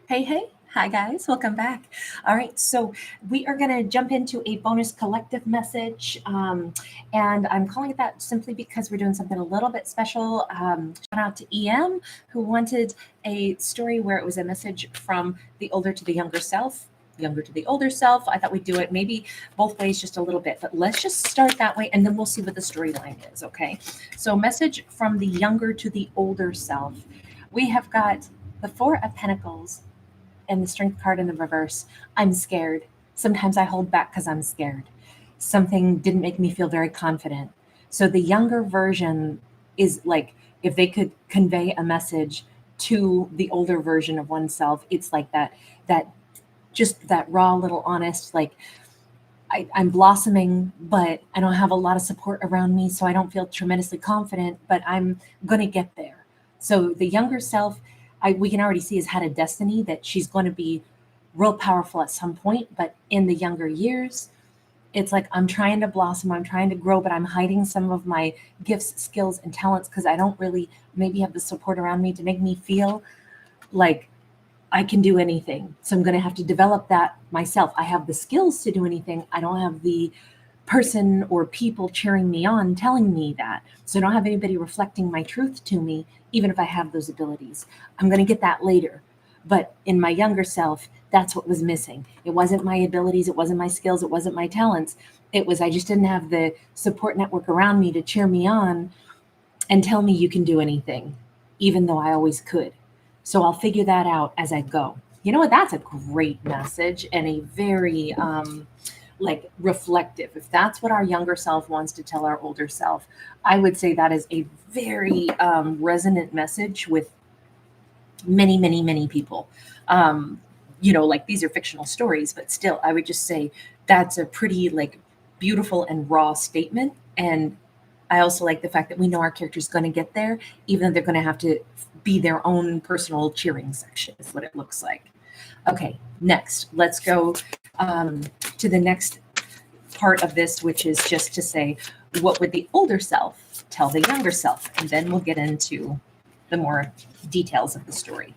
Hey, hey. Hi, guys. Welcome back. All right. So, we are going to jump into a bonus collective message. And I'm calling it that simply because we're doing something a little bit special. Shout out to EM, who wanted a story where it was a message from the older to the younger self. Younger to the older self. I thought we'd do it maybe both ways just a little bit, but let's just start that way and then we'll see what the storyline is. Okay. So, message from the younger to the older self. We have got the Four of Pentacles and the strength card in the reverse. I'm scared. Sometimes I hold back because I'm scared. Something didn't make me feel very confident. So the younger version is like if they could convey a message to the older version of oneself, it's like that just that raw little honest, like I'm blossoming, but I don't have a lot of support around me, so I don't feel tremendously confident, but I'm going to get there. So the younger self, we can already see has had a destiny that she's going to be real powerful at some point, but in the younger years, it's like I'm trying to blossom, I'm trying to grow, but I'm hiding some of my gifts, skills, and talents because I don't really maybe have the support around me to make me feel like I can do anything. So I'm going to have to develop that myself. I have the skills to do anything. I don't have the person or people cheering me on, telling me that. So I don't have anybody reflecting my truth to me, even if I have those abilities. I'm going to get that later. But in my younger self, that's what was missing. It wasn't my abilities, it wasn't my skills, it wasn't my talents. It was I just didn't have the support network around me to cheer me on and tell me you can do anything, even though I always could. So I'll figure that out as I go. You know what? That's a great message and a very like reflective. If that's what our younger self wants to tell our older self, I would say that is a very resonant message with many, many, many people. Like these are fictional stories, but still, I would just say that's a pretty like beautiful and raw statement. And I also like the fact that we know our character's going to get there, even though they're going to have to be their own personal cheering section, is what it looks like. Okay, next, let's go to the next part of this, which is just to say, what would the older self tell the younger self? And then we'll get into the more details of the story.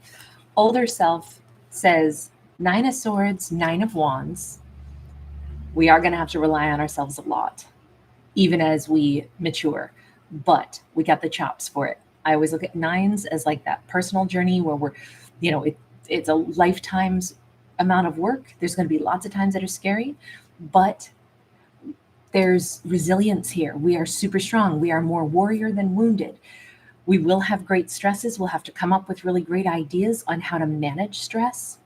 Older self says, Nine of Swords, Nine of Wands. We are going to have to rely on ourselves a lot, even as we mature, but we got the chops for it. I always look at nines as like that personal journey where we're, it's a lifetime's amount of work. There's going to be lots of times that are scary, but there's resilience here. We are super strong. We are more warrior than wounded. We will have great stresses. We'll have to come up with really great ideas on how to manage stress.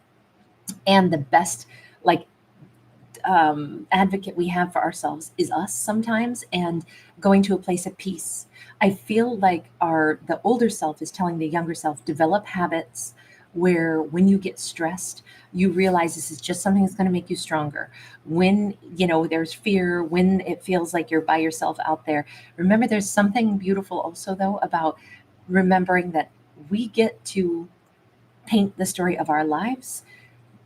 And the best, like, advocate we have for ourselves is us sometimes, and going to a place of peace. I feel like the older self is telling the younger self, develop habits where when you get stressed, you realize this is just something that's going to make you stronger. When, there's fear, when it feels like you're by yourself out there, remember there's something beautiful also though about remembering that we get to paint the story of our lives.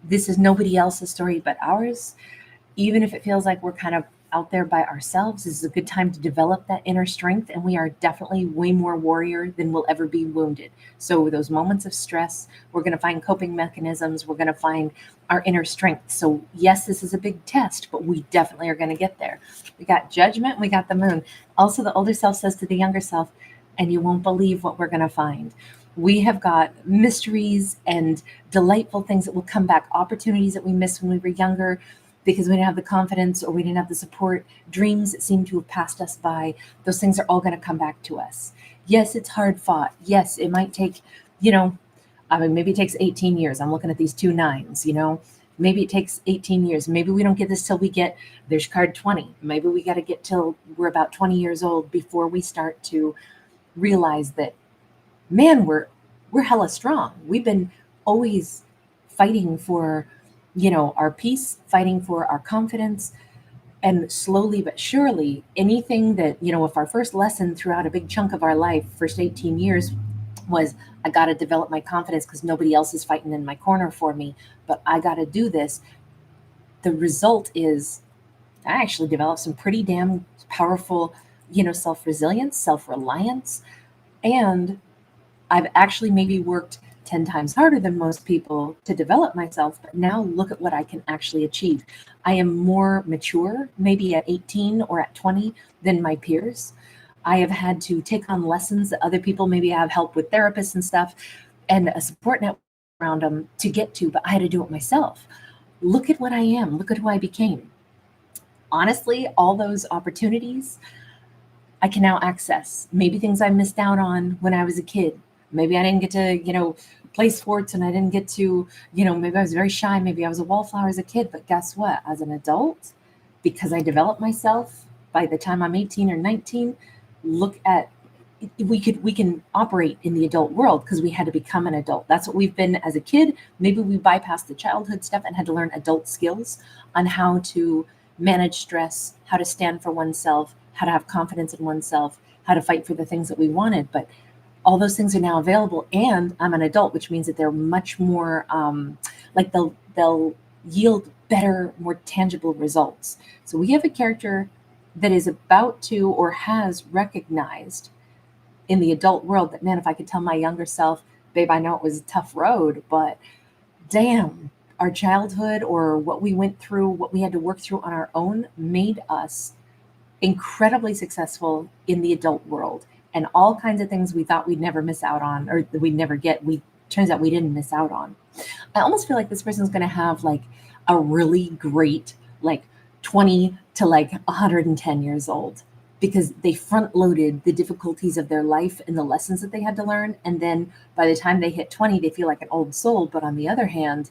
This is nobody else's story but ours. Even if it feels like we're kind of out there by ourselves, this is a good time to develop that inner strength. And we are definitely way more warrior than we'll ever be wounded. So those moments of stress, we're going to find coping mechanisms. We're going to find our inner strength. So yes, this is a big test, but we definitely are going to get there. We got Judgment. We got the Moon. Also, the older self says to the younger self, and you won't believe what we're going to find. We have got mysteries and delightful things that will come back, opportunities that we missed when we were younger, because we didn't have the confidence or we didn't have the support, dreams that seem to have passed us by. Those things are all going to come back to us. Yes, it's hard fought. Yes, it might take, maybe it takes 18 years. I'm looking at these two nines, maybe it takes 18 years. Maybe we don't get this till there's card 20. Maybe we got to get till we're about 20 years old before we start to realize that, man, we're hella strong. We've been always fighting for our peace, fighting for our confidence. And slowly but surely, anything that, if our first lesson throughout a big chunk of our life, first 18 years, was I got to develop my confidence because nobody else is fighting in my corner for me, but I got to do this. The result is I actually developed some pretty damn powerful, self-resilience, self-reliance, and I've actually maybe worked 10 times harder than most people to develop myself, but now look at what I can actually achieve. I am more mature, maybe at 18 or at 20, than my peers. I have had to take on lessons that other people maybe have help with therapists and stuff and a support network around them to get to, but I had to do it myself. Look at what I am. Look at who I became. Honestly, all those opportunities I can now access. Maybe things I missed out on when I was a kid. Maybe I didn't get to, play sports and I didn't get to, maybe I was very shy. Maybe I was a wallflower as a kid. But guess what? As an adult, because I developed myself by the time I'm 18 or 19, look at we can operate in the adult world because we had to become an adult. That's what we've been as a kid. Maybe we bypassed the childhood stuff and had to learn adult skills on how to manage stress, how to stand for oneself, how to have confidence in oneself, how to fight for the things that we wanted. But all those things are now available, and I'm an adult, which means that they're much more like they'll yield better, more tangible results. So we have a character that is about to or has recognized in the adult world that, man, if I could tell my younger self, babe, I know it was a tough road, but damn, our childhood or what we went through, what we had to work through on our own made us incredibly successful in the adult world. And all kinds of things we thought we'd never miss out on or we'd never get, turns out we didn't miss out on. I almost feel like this person's going to have like a really great, like 20 to like 110 years old, because they front loaded the difficulties of their life and the lessons that they had to learn. And then by the time they hit 20, they feel like an old soul. But on the other hand,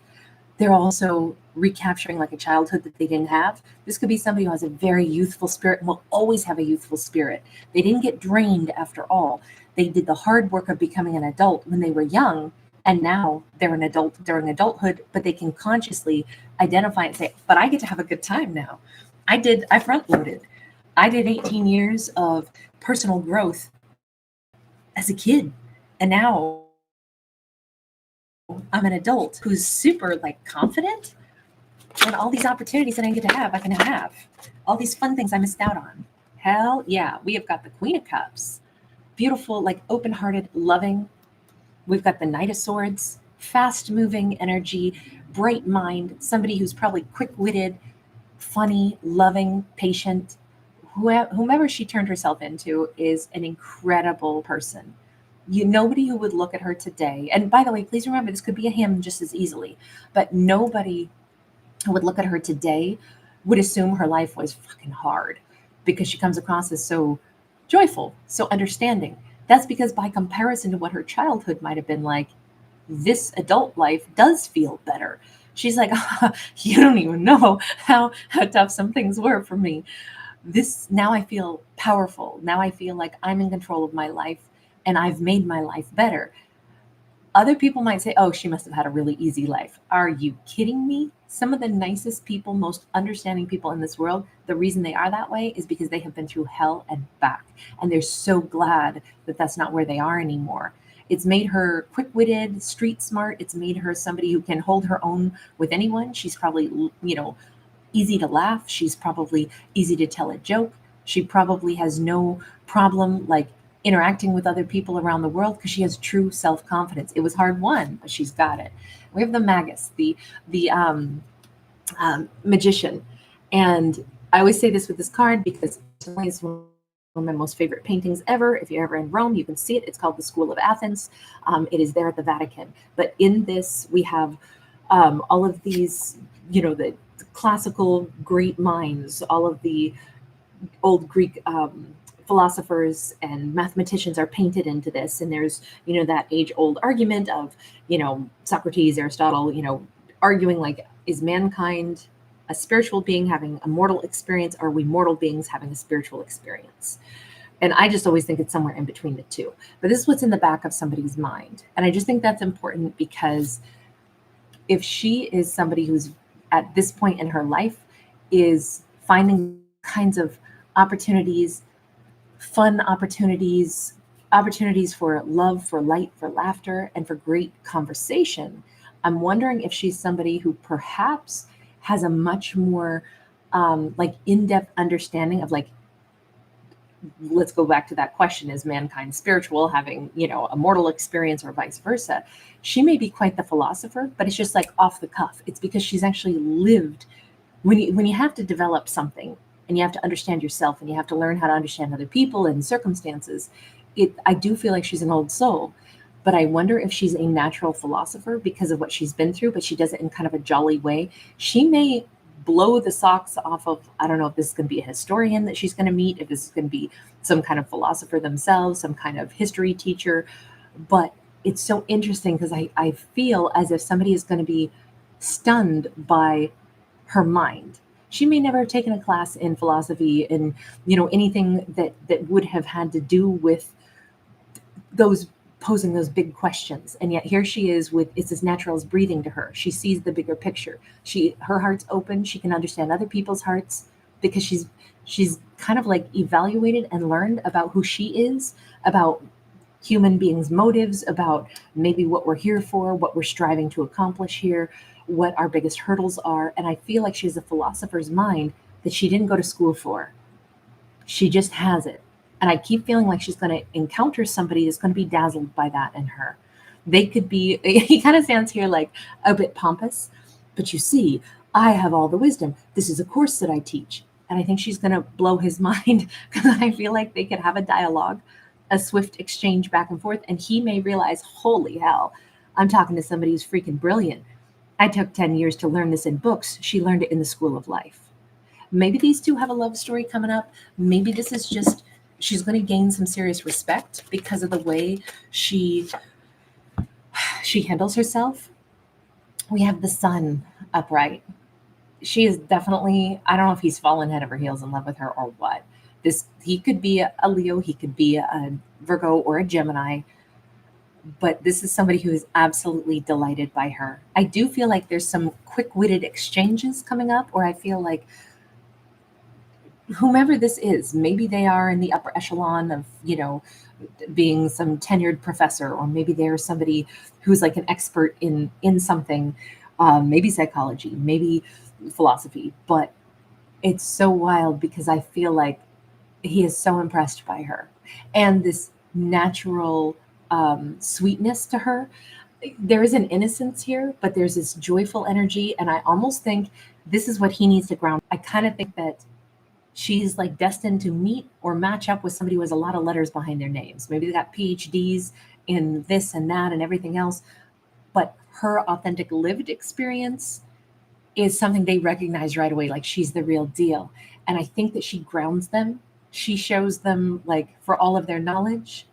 they're also recapturing like a childhood that they didn't have. This could be somebody who has a very youthful spirit and will always have a youthful spirit. They didn't get drained after all. They did the hard work of becoming an adult when they were young, and now they're an adult during adulthood, but they can consciously identify and say, but I get to have a good time now. I front loaded. I did 18 years of personal growth as a kid, and now I'm an adult who's super like confident, and all these opportunities that I get to have, I can have all these fun things I missed out on. Hell yeah. We have got the Queen of Cups, beautiful, like open-hearted, loving. We've got the Knight of Swords, fast-moving energy, bright mind, somebody who's probably quick-witted, funny, loving, patient. Whomever she turned herself into is an incredible person. Nobody who would look at her today, and by the way, please remember, this could be a him just as easily, but nobody who would look at her today would assume her life was fucking hard, because she comes across as so joyful, so understanding. That's because by comparison to what her childhood might have been like, this adult life does feel better. She's like, oh, you don't even know how tough some things were for me. Now I feel powerful. Now I feel like I'm in control of my life, and I've made my life better. Other people might say, oh, she must have had a really easy life. Are you kidding me? Some of the nicest people, most understanding people in this world, the reason they are that way is because they have been through hell and back. And they're so glad that that's not where they are anymore. It's made her quick-witted, street smart. It's made her somebody who can hold her own with anyone. She's probably, easy to laugh. She's probably easy to tell a joke. She probably has no problem like interacting with other people around the world because she has true self-confidence. It was hard won, but she's got it. We have the Magus, the magician. And I always say this with this card because it's one of my most favorite paintings ever. If you're ever in Rome, you can see it. It's called the School of Athens. It is there at the Vatican. But in this, we have all of these, the classical great minds, all of the old Greek philosophers and mathematicians are painted into this. And there's, that age-old argument of, Socrates, Aristotle, arguing like, is mankind a spiritual being having a mortal experience? Or are we mortal beings having a spiritual experience? And I just always think it's somewhere in between the two. But this is what's in the back of somebody's mind. And I just think that's important, because if she is somebody who's at this point in her life is finding kinds of opportunities, fun opportunities for love, for light, for laughter, and for great conversation, I'm wondering if she's somebody who perhaps has a much more like in-depth understanding of like let's go back to that question, is mankind spiritual, having, a mortal experience, or vice versa? She may be quite the philosopher, but it's just like off the cuff. It's because she's actually lived. When you have to develop something, and you have to understand yourself, and you have to learn how to understand other people and circumstances, I do feel like she's an old soul. But I wonder if she's a natural philosopher because of what she's been through, but she does it in kind of a jolly way. She may blow the socks off of, I don't know if this is going to be a historian that she's going to meet, if this is going to be some kind of philosopher themselves, some kind of history teacher. But it's so interesting because I feel as if somebody is going to be stunned by her mind. She may never have taken a class in philosophy and, anything that would have had to do with those posing those big questions, and yet here she is with, it's as natural as breathing to her. She sees the bigger picture. Her heart's open. She can understand other people's hearts because she's kind of like evaluated and learned about who she is, about human beings' motives, about maybe what we're here for, what we're striving to accomplish here, what our biggest hurdles are. And I feel like she has a philosopher's mind that she didn't go to school for. She just has it. And I keep feeling like she's going to encounter somebody that's going to be dazzled by that in her. They could be, he kind of sounds here like a bit pompous, but you see, I have all the wisdom. This is a course that I teach. And I think she's going to blow his mind because I feel like they could have a dialogue, a swift exchange back and forth. And he may realize, holy hell, I'm talking to somebody who's freaking brilliant. I took 10 years to learn this in books. She learned it in the school of life. Maybe these two have a love story coming up. Maybe this is just, she's going to gain some serious respect because of the way she handles herself. We have the sun upright. She is definitely, I don't know if he's fallen head over heels in love with her or what. He could be a Leo, he could be a Virgo or a Gemini, but this is somebody who is absolutely delighted by her. I do feel like there's some quick-witted exchanges coming up, or I feel like whomever this is, maybe they are in the upper echelon of, being some tenured professor, or maybe they're somebody who's like an expert in something, maybe psychology, maybe philosophy. But it's so wild because I feel like he is so impressed by her and this natural sweetness to her. There is an innocence here, but there's this joyful energy, and I almost think this is what he needs to ground. I kind of think that she's like destined to meet or match up with somebody who has a lot of letters behind their names. Maybe they got PhDs in this and that and everything else, but her authentic lived experience is something they recognize right away, like she's the real deal. And I think that she grounds them. She shows them, like, for all of their knowledge,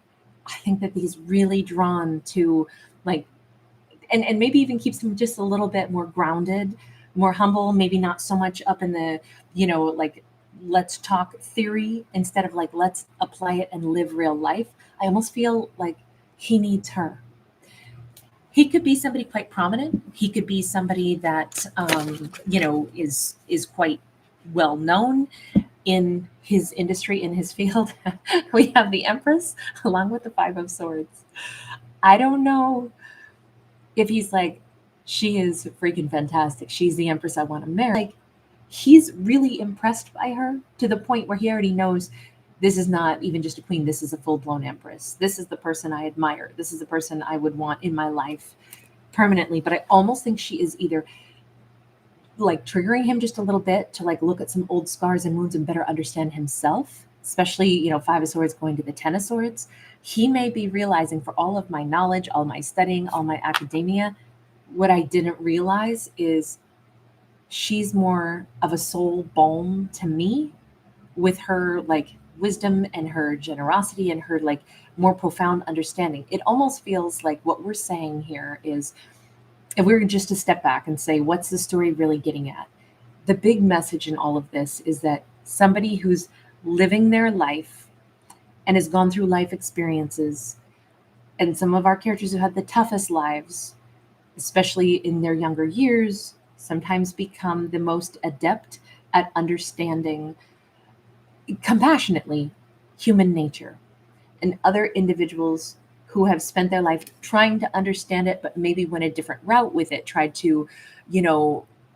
I think that he's really drawn to, like, and maybe even keeps them just a little bit more grounded, more humble, maybe not so much up in the, like, let's talk theory instead of like, let's apply it and live real life. I almost feel like he needs her. He could be somebody quite prominent. He could be somebody that, is quite well known in his industry, in his field. We have the Empress along with the Five of Swords. I don't know if he's like, she is freaking fantastic. She's the Empress I want to marry. Like, he's really impressed by her to the point where he already knows this is not even just a queen. This is a full-blown Empress. This is the person I admire. This is the person I would want in my life permanently. But I almost think she is either like triggering him just a little bit to like look at some old scars and wounds and better understand himself, especially, Five of Swords going to the Ten of Swords. He may be realizing, for all of my knowledge, all my studying, all my academia, what I didn't realize is she's more of a soul balm to me with her like wisdom and her generosity and her like more profound understanding. It almost feels like what we're saying here is, if we were just to step back and say, what's the story really getting at? The big message in all of this is that somebody who's living their life and has gone through life experiences, and some of our characters who had the toughest lives, especially in their younger years, sometimes become the most adept at understanding compassionately human nature. And other individuals who have spent their life trying to understand it, but maybe went a different route with it, tried to,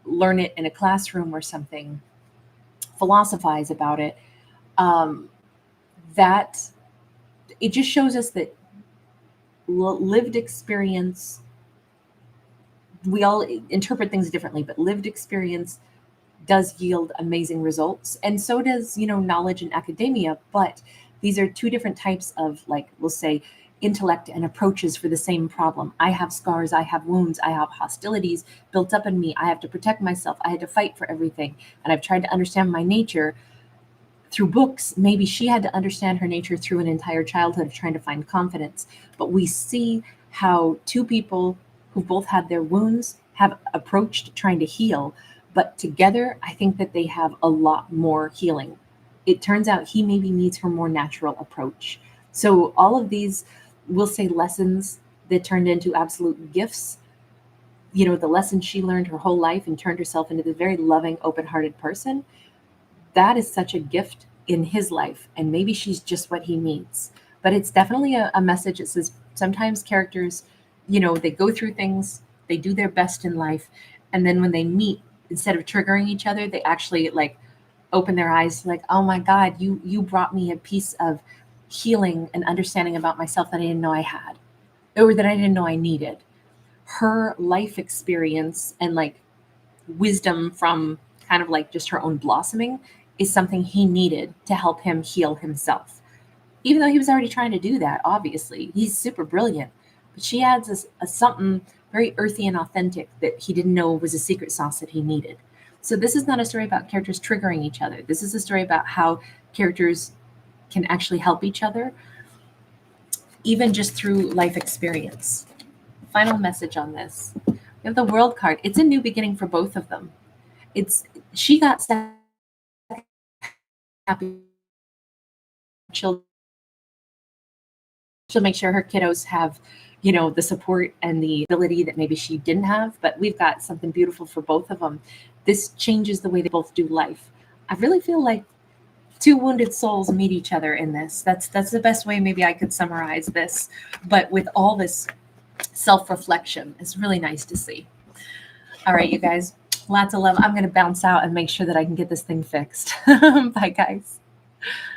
learn it in a classroom or something, philosophize about it. that it just shows us that lived experience, we all interpret things differently, but lived experience does yield amazing results. And so does, knowledge and academia. But these are two different types of, like, we'll say, intellect and approaches for the same problem. I have scars, I have wounds, I have hostilities built up in me. I have to protect myself. I had to fight for everything. And I've tried to understand my nature through books. Maybe she had to understand her nature through an entire childhood of trying to find confidence. But we see how two people who both had their wounds have approached trying to heal. But together, I think that they have a lot more healing. It turns out he maybe needs her more natural approach. So all of these, we'll say, lessons that turned into absolute gifts, the lessons she learned her whole life and turned herself into this very loving, open-hearted person, that is such a gift in his life. And maybe she's just what he needs. But it's definitely a message that says sometimes characters, they go through things, they do their best in life. And then when they meet, instead of triggering each other, they actually like open their eyes like, oh my God, you brought me a piece of healing and understanding about myself that I didn't know I had, or that I didn't know I needed. Her life experience and like wisdom from kind of like just her own blossoming is something he needed to help him heal himself. Even though he was already trying to do that, obviously, he's super brilliant. But she adds a something very earthy and authentic that he didn't know was a secret sauce that he needed. So this is not a story about characters triggering each other. This is a story about how characters can actually help each other, even just through life experience. Final message on this. We have the World card. It's a new beginning for both of them. She got happy children. She'll make sure her kiddos have, the support and the ability that maybe she didn't have. But we've got something beautiful for both of them. This changes the way they both do life. I really feel like two wounded souls meet each other in this. That's the best way maybe I could summarize this. But with all this self-reflection, it's really nice to see. All right, you guys, lots of love. I'm going to bounce out and make sure that I can get this thing fixed. Bye, guys.